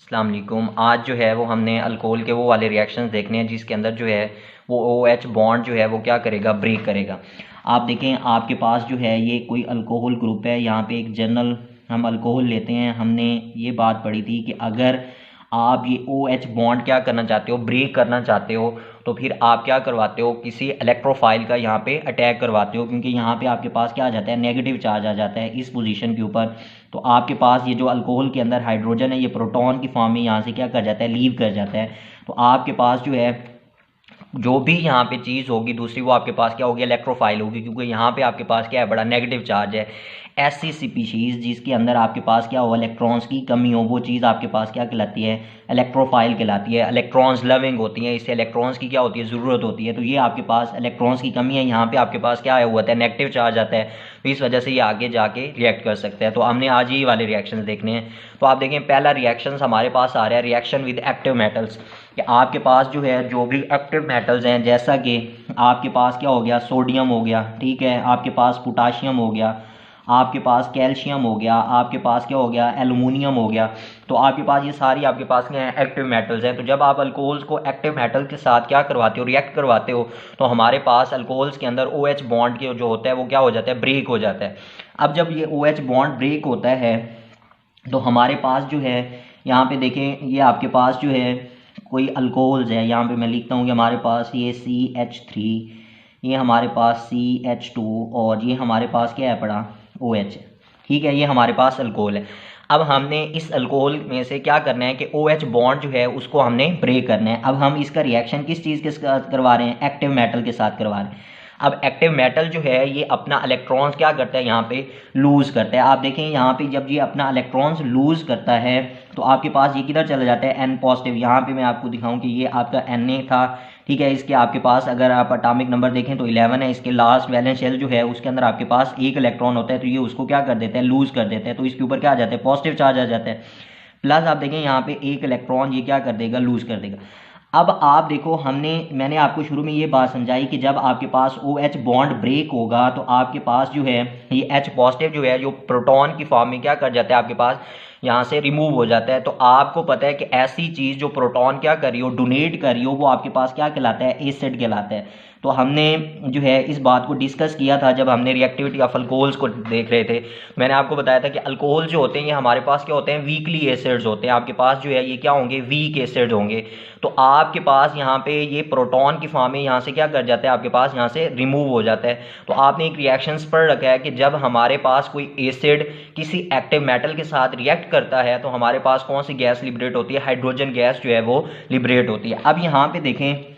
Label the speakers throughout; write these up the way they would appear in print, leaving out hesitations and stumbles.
Speaker 1: अस्सलाम वालेकुम। आज जो है वो हमने अल्कोहल के वो वाले रिएक्शंस देखने हैं जिसके अंदर जो है वो OH बॉन्ड जो है वो क्या करेगा, ब्रेक करेगा। आप देखें आपके पास जो है ये कोई अल्कोहल ग्रुप है। यहाँ पे एक जनरल हम अल्कोहल लेते हैं। हमने ये बात पढ़ी थी कि अगर आप ये OH बॉन्ड क्या करना चाहते हो, ब्रेक करना चाहते हो, तो फिर आप क्या करवाते हो, किसी इलेक्ट्रोफाइल का यहाँ पे अटैक करवाते हो, क्योंकि यहाँ पे आपके पास क्या आ जाता है, नेगेटिव चार्ज आ जाता है इस पोजीशन के ऊपर। तो आपके पास ये जो अल्कोहल के अंदर हाइड्रोजन है ये प्रोटॉन की फॉर्म में यहाँ से क्या कर जाता है, लीव कर जाता है। तो आपके पास जो है जो भी यहाँ पे चीज़ होगी दूसरी, वो आपके पास क्या होगी, इलेक्ट्रोफाइल होगी, क्योंकि यहाँ पे आपके पास क्या है, बड़ा नेगेटिव चार्ज है। ऐसी स्पीशीज़ जिसके अंदर आपके पास क्या हो, इलेक्ट्रॉन्स की कमी हो, वो चीज़ आपके पास क्या कहलाती है, इलेक्ट्रोफाइल कहलाती है। इलेक्ट्रॉन्स लविंग होती हैं, इससे इलेक्ट्रॉन्स की क्या होती है, ज़रूरत होती है। तो ये आपके पास इलेक्ट्रॉन्स की कमी है, यहाँ पे आपके पास क्या आया हुआ है, नेगेटिव चार्ज आता है। तो इस वजह से ये आगे जाके रिएक्ट कर सकता है। तो हमने आज ये वाले रिएक्शन देखने हैं। तो आप देखें पहला रिएक्शन हमारे पास आ रहा है, रिएक्शन विद एक्टिव मेटल्स। कि आपके पास जो है जो भी एक्टिव मेटल्स हैं, जैसा कि आपके पास क्या हो गया, सोडियम हो गया, ठीक है, आपके पास पोटाशियम हो गया, आपके पास कैल्शियम हो गया, आपके पास क्या हो गया, एल्युमिनियम हो गया। तो आपके पास ये सारी आपके पास क्या है, एक्टिव मेटल्स हैं। तो जब आप अल्कोहल्स को एक्टिव मेटल के साथ क्या करवाते हो, रिएक्ट करवाते हो, तो हमारे पास अल्कोहल्स के अंदर OH बॉन्ड के जो होता है वो क्या हो जाता है, ब्रेक हो जाता है। अब जब ये OH बॉन्ड ब्रेक होता है तो हमारे पास जो है यहाँ पे देखें, ये आपके पास जो है कोई अल्कोहल्स है। यहाँ पे मैं लिखता हूँ कि हमारे पास ये CH3, ये हमारे पास CH2 और ये हमारे पास क्या है पड़ा, OH है, ठीक है। ये हमारे पास अल्कोहल है। अब हमने इस अल्कोहल में से क्या करना है कि OH बॉन्ड जो है उसको हमने ब्रेक करना है। अब हम इसका रिएक्शन किस चीज़ के साथ करवा रहे हैं, एक्टिव मेटल के साथ करवा रहे हैं। अब एक्टिव मेटल जो है ये अपना इलेक्ट्रॉन्स क्या करता है, यहाँ पे लूज़ करता है। आप देखें यहाँ पे जब ये अपना इलेक्ट्रॉन्स लूज़ करता है तो आपके पास ये किधर चला जाता है, N पॉजिटिव। यहाँ पे मैं आपको दिखाऊं कि ये आपका Na था, ठीक है। इसके आपके पास अगर आप एटॉमिक नंबर देखें तो 11 है। इसके लास्ट वैलेंस शेल जो है उसके अंदर आपके पास एक इलेक्ट्रॉन होता है, तो ये उसको क्या कर देता है, लूज़ कर देता है। तो इसके ऊपर क्या आ जाता है, पॉजिटिव चार्ज आ जाता है। प्लस आप देखें यहाँ पे एक इलेक्ट्रॉन ये क्या कर देगा, लूज़ कर देगा। अब आप देखो मैंने आपको शुरू में ये बात समझाई कि जब आपके पास OH बॉन्ड ब्रेक होगा तो आपके पास जो है ये H पॉजिटिव जो है, जो प्रोटॉन की फॉर्म में क्या कर जाता है, आपके पास यहाँ से रिमूव हो जाता है। तो आपको पता है कि ऐसी चीज़ जो प्रोटॉन क्या कर रही हो, डोनेट कर रही हो, वो आपके पास क्या कहलाता है, एसिड कहलाता है। तो हमने जो है इस बात को डिस्कस किया था जब हमने रिएक्टिविटी ऑफ अल्कोहल्स को देख रहे थे। मैंने आपको बताया था कि अल्कोहल जो होते हैं ये हमारे पास क्या होते हैं, वीकली एसिड्स होते हैं। आपके पास जो है ये क्या होंगे, वीक एसिड होंगे। तो आपके पास यहाँ पे ये प्रोटॉन की फॉर्म में यहाँ से क्या कर जाता है, आपके पास यहाँ से रिमूव हो जाता है। तो आपने एक रिएक्शंस पढ़ रखा है कि जब हमारे पास कोई एसिड किसी एक्टिव मेटल के साथ रिएक्ट करता है तो हमारे पास कौन सी गैस लिबरेट होती है, हाइड्रोजन गैस जो है वो लिबरेट होती है। अब यहाँ पे देखें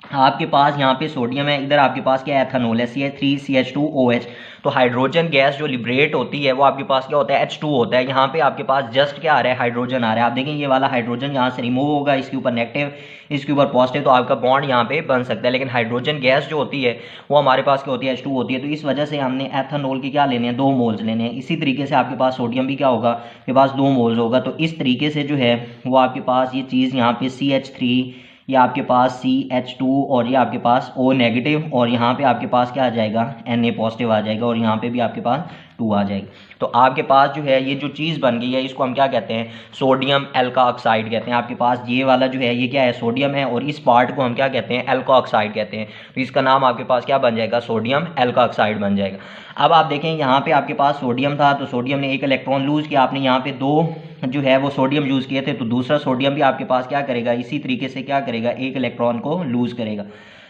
Speaker 1: आपके पास यहाँ पे सोडियम है, इधर आपके पास क्या है, एथेनॉल है, CH3CH2OH। तो हाइड्रोजन गैस जो लिबरेट होती है वो आपके पास क्या होता है, H2 होता है। यहाँ पे आपके पास जस्ट क्या आ रहा है, हाइड्रोजन आ रहा है। आप देखें ये वाला हाइड्रोजन यहाँ से रिमूव होगा, इसके ऊपर नेगेटिव, इसके ऊपर पॉजिटिव, तो आपका बॉन्ड यहाँ पे बन सकता है। लेकिन हाइड्रोजन गैस जो होती है वो हमारे पास क्या होती है, H2 होती है। तो इस वजह से हमने एथेनॉल के क्या लेने हैं, 2 मोल्स लेने हैं। इसी तरीके से आपके पास सोडियम भी क्या होगा, आपके पास 2 मोल्स होगा। तो इस तरीके से जो है वो आपके पास ये चीज़ यहाँ पे CH3, ये आपके पास CH2 और ये आपके पास O नेगेटिव, और यहाँ पे आपके पास क्या आ जाएगा, Na पॉजिटिव आ जाएगा, और यहाँ पे भी आपके पास 2 आ जाएगा। तो आपके पास जो है ये जो चीज़ बन गई है इसको हम क्या कहते हैं, सोडियम एल्का ऑक्साइड कहते हैं। आपके पास ये वाला जो है ये क्या है, सोडियम है, और इस पार्ट को हम क्या कहते हैं, एल्का ऑक्साइड कहते हैं। तो इसका नाम आपके पास क्या बन जाएगा, सोडियम एल्का ऑक्साइड बन जाएगा। अब आप देखें यहाँ पे आपके पास सोडियम था, तो सोडियम ने एक इलेक्ट्रॉन लूज़ किया, आपने यहाँ पे 2 जो है वो सोडियम यूज़ किए थे, तो दूसरा सोडियम भी आपके पास क्या करेगा, इसी तरीके से क्या करेगा, एक इलेक्ट्रॉन को लूज़ करेगा।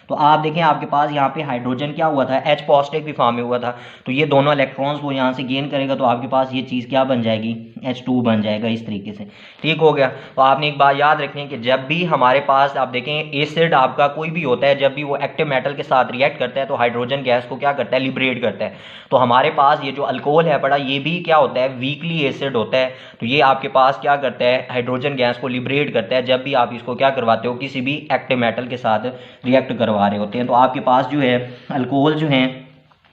Speaker 1: तो आप देखें आपके पास यहाँ पे हाइड्रोजन क्या हुआ था, H पॉजिटिव की फॉर्म में हुआ था। तो ये दोनों इलेक्ट्रॉन्स वो यहाँ से गेन करेगा, तो आपके पास ये चीज़ क्या बन जाएगी, H2 बन जाएगा इस तरीके से, ठीक हो गया। तो आपने एक बात याद रखनी है कि जब भी हमारे पास आप देखें एसिड आपका कोई भी होता है, जब भी वो एक्टिव मेटल के साथ रिएक्ट करता है तो हाइड्रोजन गैस को क्या करता है, लिबरेट करता है। तो हमारे पास ये जो अल्कोहल है पड़ा, ये भी क्या होता है, वीकली एसिड होता है। तो ये आपके पास क्या करता है, हाइड्रोजन गैस को लिबरेट करता है जब भी आप इसको क्या करवाते हो, किसी भी एक्टिव मेटल के साथ रिएक्ट करवा रहे होते हैं। तो आपके पास जो है अल्कोहल जो है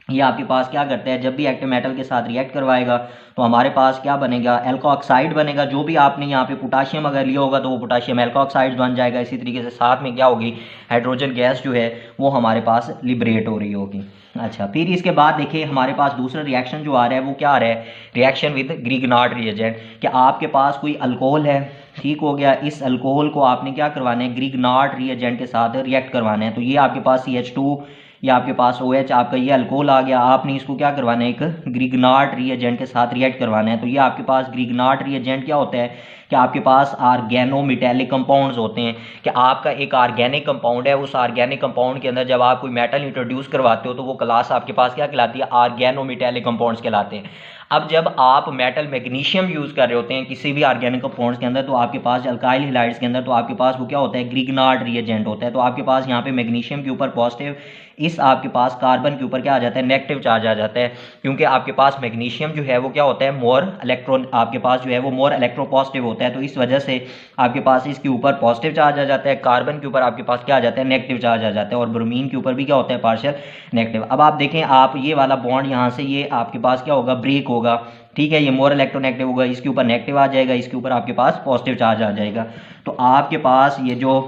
Speaker 1: ये आपके पास क्या करता है, जब भी एक्टिव मेटल के साथ रिएक्ट करवाएगा तो हमारे पास क्या बनेगा, एल्का ऑक्साइड बनेगा। जो भी आपने यहाँ पे पोटाशियम अगर लिया होगा तो वो पोटाशियम एल्का ऑक्साइड बन जाएगा। इसी तरीके से साथ में क्या होगी, हाइड्रोजन गैस जो है वो हमारे पास लिबरेट हो रही होगी। अच्छा, फिर इसके बाद देखिए हमारे पास दूसरा रिएक्शन जो आ रहा है वो क्या आ रहा है, रिएक्शन विद ग्रिग्नार्ड रिएजेंट। कि आपके पास कोई अल्कोहल है, ठीक हो गया। इस अल्कोहल को आपने क्या करवाना है, ग्रिग्नार्ड रिएजेंट के साथ रिएक्ट करवाना है। तो ये आपके पास CH2 या आपके पास OH, आपका ये अल्कोहल आ गया, आपने इसको क्या करवाना है, एक ग्रिग्नार्ड रिएजेंट के साथ रिएक्ट करवाना है। तो ये आपके पास ग्रिग्नार्ड रिएजेंट क्या होता है कि आपके पास ऑर्गेनोमेटेलिक कंपाउंड्स होते हैं, कि आपका एक ऑर्गेनिक कंपाउंड है, उस ऑर्गेनिक कंपाउंड के अंदर जब आप कोई मेटल इंट्रोड्यूस करवाते हो तो वो क्लास आपके पास क्या कहलाती है, ऑर्गेनोमेटेलिक कंपाउंड्स कहलाते हैं। अब जब आप मेटल मैग्नीशियम यूज़ कर रहे होते हैं किसी भी ऑर्गेनिक कंपाउंड्स के अंदर, तो आपके पास अल्काइल हैलाइड्स के अंदर, तो आपके पास वो क्या होता है, ग्रिग्नार्ड रिएजेंट होता है। तो आपके पास यहाँ पे मैग्नीशियम के ऊपर पॉजिटिव, इस आपके पास कार्बन के ऊपर क्या आ जाता है, नेगेटिव चार्ज आ जाता है, क्योंकि आपके पास मैग्नीशियम जो है वो क्या होता है, मोर इलेक्ट्रॉन, आपके पास जो है वो मोर इलेक्ट्रोपॉजिटिव होता है। तो इस वजह से आपके पास इसके ऊपर पॉजिटिव चार्ज आ जाता है, कार्बन के ऊपर आपके पास क्या आ जाता है, नेगेटिव चार्ज आ जाता है, और ब्रोमीन के ऊपर भी क्या होता है, पार्शियल नेगेटिव। अब आप देखें, आप ये वाला बॉन्ड यहाँ से ये आपके पास क्या होगा, ब्रेक होगा, ठीक है, ये मोर इलेक्ट्रोनेगेटिव होगा, इसके ऊपर नेगेटिव आ जाएगा, इसके ऊपर आपके पास पॉजिटिव चार्ज आ जाएगा। तो आपके पास ये जो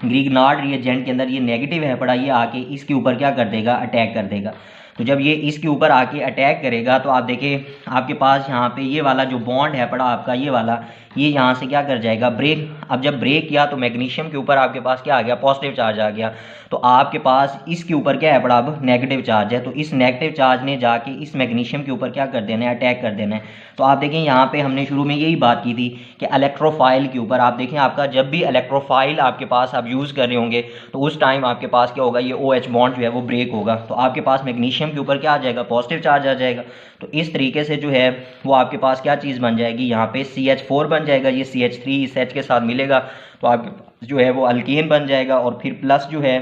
Speaker 1: ग्रिग्नार्ड रिएजेंट के अंदर ये नेगेटिव है पड़ा, ये आके इसके ऊपर क्या कर देगा, अटैक कर देगा। तो जब ये इसके ऊपर आके अटैक करेगा तो आप देखिए आपके पास यहाँ पे ये वाला जो बॉन्ड है पड़ा आपका, ये वाला, ये यहाँ से क्या कर जाएगा, ब्रेक। अब जब ब्रेक किया तो मैग्नीशियम के ऊपर आपके पास क्या आ गया, पॉजिटिव चार्ज आ गया। तो आपके पास इसके ऊपर क्या है पड़ा, अब नेगेटिव चार्ज है। तो इस नेगेटिव चार्ज ने जाके इस मैग्नीशियम के ऊपर क्या कर देना है, अटैक कर देना है। तो आप देखें यहाँ पे हमने शुरू में यही बात की थी कि इलेक्ट्रोफाइल के ऊपर, आप देखें आपका जब भी इलेक्ट्रोफाइल आपके पास आप यूज़ कर रहे होंगे तो उस टाइम आपके पास क्या होगा, ये OH बॉन्ड जो है वो ब्रेक होगा। तो आपके पास मैग्नीशियम के ऊपर क्या आ जाएगा, पॉजिटिव चार्ज आ जाएगा। तो इस तरीके से जो है वो आपके पास क्या चीज़ बन जाएगी, यहाँ पे CH4 बन जाएगा, ये CH3 इस H के साथ मिलेगा तो आपके पास जो है वो अल्केन बन जाएगा। और फिर प्लस जो है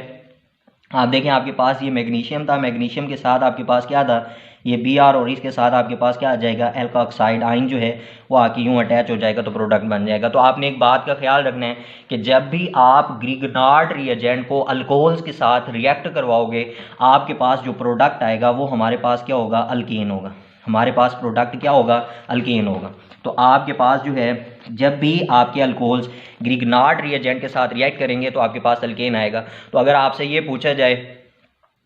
Speaker 1: आप देखें आपके पास ये मैग्नीशियम था, मैग्नीशियम के साथ आपके पास क्या था, ये Br, और इसके साथ आपके पास क्या आ जाएगा, एल्कोक्साइड आयन जो है वो आके यूँ अटैच हो जाएगा तो प्रोडक्ट बन जाएगा। तो आपने एक बात का ख्याल रखना है कि जब भी आप ग्रिग्नार्ड रिएजेंट को अल्कोहल्स के साथ रिएक्ट करवाओगे, आपके पास जो प्रोडक्ट आएगा वो हमारे पास क्या होगा, अल्केन होगा। हमारे पास प्रोडक्ट क्या होगा, अल्केन होगा। तो आपके पास जो है जब भी आपके अल्कोहल्स ग्रिग्नार्ड रिएजेंट के साथ रिएक्ट करेंगे तो आपके पास अल्केन आएगा। तो अगर आपसे ये पूछा जाए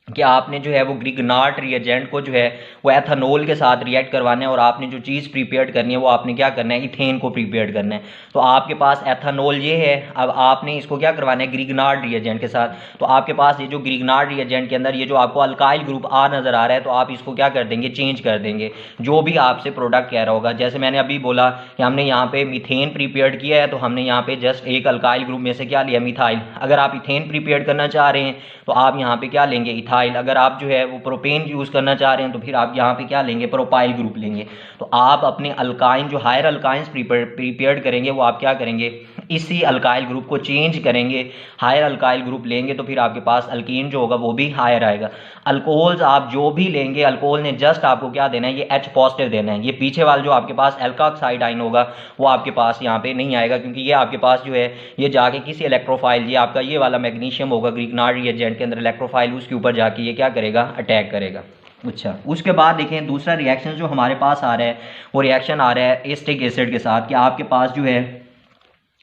Speaker 1: कि आपने जो है वो ग्रिग्नार्ड रिएजेंट को जो है वो एथेनॉल के साथ रिएक्ट करवाना है और आपने जो चीज़ प्रिपेयर करनी है वो आपने क्या करना है, इथेन को प्रिपेयर करना है। तो आपके पास एथेनॉल ये है, अब आपने इसको क्या करवाना है, ग्रिग्नार्ड रिएजेंट के साथ। तो आपके पास ये जो ग्रिग्नार्ड रिएजेंट के अंदर ये जो आपको अल्काइल ग्रुप आ नज़र आ रहा है, तो आप इसको क्या कर देंगे, चेंज कर देंगे। जो भी आपसे प्रोडक्ट कह रहा होगा, जैसे मैंने अभी बोला कि हमने यहाँ पे मीथेन प्रिपेयर किया है, तो हमने यहाँ पे जस्ट एक अल्काइल ग्रुप में से क्या लिया, मिथाइल। अगर आप इथेन प्रिपेयर करना चाह रहे हैं तो आप यहाँ पे क्या लेंगे, इथाइल। अगर आप जो है वो प्रोपेन यूज़ करना चाह रहे हैं तो फिर आप यहाँ पे क्या लेंगे, प्रोपाइल ग्रुप लेंगे। तो आप अपने अल्काइन जो हायर अल्काइंस प्रिपेयर्ड करेंगे वो आप क्या करेंगे, इसी अल्काइल ग्रुप को चेंज करेंगे, हायर अल्काइल ग्रुप लेंगे, तो फिर आपके पास अल्कीन जो होगा वो भी हायर आएगा। अल्कोहल्स आप जो भी लेंगे, अल्कोहल ने जस्ट आपको क्या देना है, ये H पॉजिटिव देना है। ये पीछे वाला जो आपके पास एल्कोक्साइड आयन होगा वो आपके पास यहाँ पे नहीं आएगा, क्योंकि ये आपके पास जो है ये जाके किसी इलेक्ट्रोफाइल, ये आपका ये वाला मैग्नीशियम होगा ग्रिग्नार्ड रिएजेंट के अंदर इलेक्ट्रोफाइल, उसके ऊपर जाके ये क्या करेगा, अटैक करेगा। अच्छा, उसके बाद देखें दूसरा रिएक्शन जो हमारे पास आ रहा है वो रिएक्शन आ रहा है एसिटिक एसिड के साथ, कि आपके पास जो है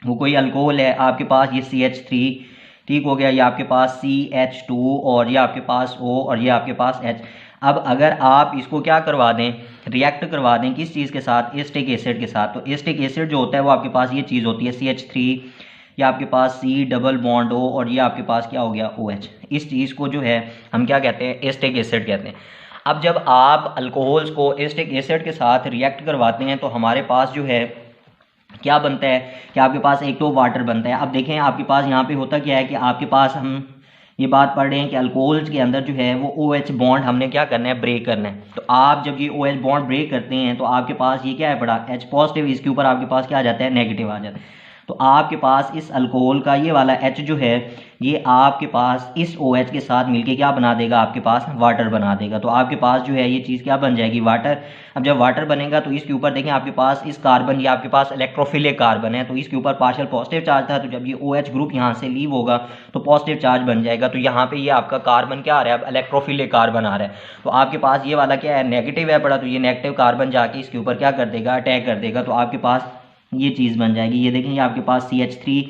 Speaker 1: वो कोई अल्कोहल है, आपके पास ये CH3 ठीक हो गया, ये आपके पास CH2 और ये आपके पास O और ये आपके पास H। अब अगर आप इसको क्या करवा दें, रिएक्ट करवा दें किस चीज़ के साथ, एसिटिक एसिड के साथ। तो एसिटिक एसिड जो होता है वो आपके पास ये चीज़ होती है CH3, ये आपके पास C डबल बॉन्ड O और ये आपके पास क्या हो गया, OH। इस चीज़ को जो है हम क्या कहते हैं, एसिटिक एसिड कहते हैं। अब जब आप अल्कोहल्स को एसिटिक एसिड के साथ रिएक्ट करवाते हैं तो हमारे पास जो है क्या बनता है कि आपके पास एक तो वाटर बनता है। अब देखें आपके पास यहाँ पे होता क्या है कि आपके पास हम ये बात पढ़ रहे हैं कि अल्कोहल्स के अंदर जो है वो OH बॉन्ड हमने क्या करना है, ब्रेक करना है। तो आप जब ये OH बॉन्ड ब्रेक करते हैं तो आपके पास ये क्या है पड़ा, H पॉजिटिव, इसके ऊपर आपके पास क्या आ जाता है, नेगेटिव आ जाता है। तो आपके पास इस अल्कोहल का ये वाला H जो है ये आपके पास इस OH के साथ मिलके क्या बना देगा, आपके पास वाटर बना देगा। तो आपके पास जो है ये चीज़ क्या बन जाएगी, वाटर। अब जब वाटर बनेगा तो इसके ऊपर देखें आपके पास इस कार्बन, ये आपके पास इलेक्ट्रोफिलिक कार्बन है, तो इसके ऊपर पार्शियल पॉजिटिव चार्ज था, तो जब ये OH ग्रुप यहाँ से लीव होगा तो पॉजिटिव चार्ज बन जाएगा। तो यहाँ पे ये आपका कार्बन क्या आ रहा है, अब इलेक्ट्रोफिलिक कार्बन आ रहा है। तो आपके पास ये वाला क्या है, नेगेटिव है पड़ा, तो ये नेगेटिव कार्बन जाके इसके ऊपर क्या कर देगा, अटैक कर देगा। तो आपके पास ये चीज़ बन जाएगी। ये देखें ये आपके पास CH3,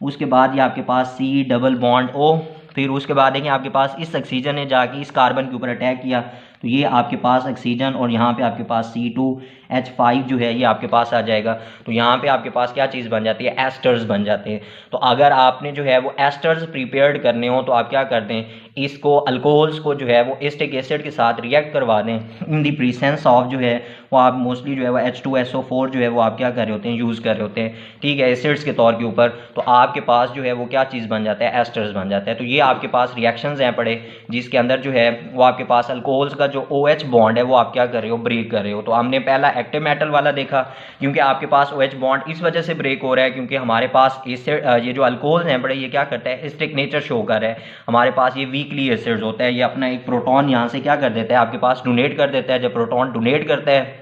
Speaker 1: उसके बाद ये आपके पास C डबल बॉन्ड O, फिर उसके बाद देखें आपके पास इस ऑक्सीजन ने जाके इस कार्बन के ऊपर अटैक किया तो ये आपके पास ऑक्सीजन और यहाँ पे आपके पास C2H5 जो है ये आपके पास आ जाएगा। तो यहाँ पे आपके पास क्या चीज़ बन जाती है, एस्टर्स बन जाते हैं। तो अगर आपने जो है वो एस्टर्स प्रिपेयर्ड करने हो तो आप क्या करते हैं, इसको अल्कोहल्स को जो है वो एसिटिक एसिड के साथ रिएक्ट करवा दें इन दी प्रीसेंस ऑफ जो है वो आप मोस्टली जो है वो H2SO4 जो है वो आप क्या कर रहे होते हैं, यूज़ कर रहे होते हैं, ठीक है, एसिड्स के तौर के ऊपर। तो आपके पास जो है वो क्या चीज़ बन जाता है, एस्टर्स बन जाता है। तो ये आपके पास रिएक्शंस हैं पड़े, जिसके अंदर जो है वो आपके पास अल्कोहल्स का जो OH बॉन्ड है वो आप क्या कर रहे हो, ब्रेक कर रहे हो। तो हमने पहला एक्टिव मेटल वाला देखा, क्योंकि आपके पास OH बॉन्ड इस वजह से ब्रेक हो रहा है क्योंकि हमारे पास एसिड ये जो अल्कोहल्स हैं बड़े, ये क्या करता है, एसिडिक नेचर शो कर रहा है। हमारे पास ये वीकली एसिड्स होता है, ये अपना एक प्रोटॉन यहाँ से क्या कर देता है, आपके पास डोनेट कर देता है। जब प्रोटॉन डोनेट करता है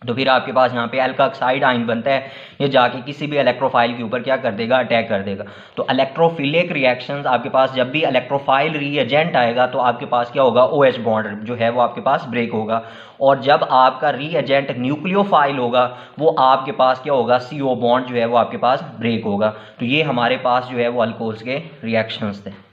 Speaker 1: तो फिर आपके पास यहाँ पे एल्काक्साइड आयन बनता है, ये जाके किसी भी इलेक्ट्रोफाइल के ऊपर क्या कर देगा, अटैक कर देगा। तो इलेक्ट्रोफिलिक रिएक्शंस आपके पास जब भी इलेक्ट्रोफाइल रीएजेंट आएगा तो आपके पास क्या होगा, OH बॉन्ड जो है वो आपके पास ब्रेक होगा। और जब आपका रीएजेंट न्यूक्लियोफाइल होगा वो आपके पास क्या होगा, CO बॉन्ड जो है वो आपके पास ब्रेक होगा। तो ये हमारे पास जो है वो अल्कोहल्स के रिएक्शंस थे।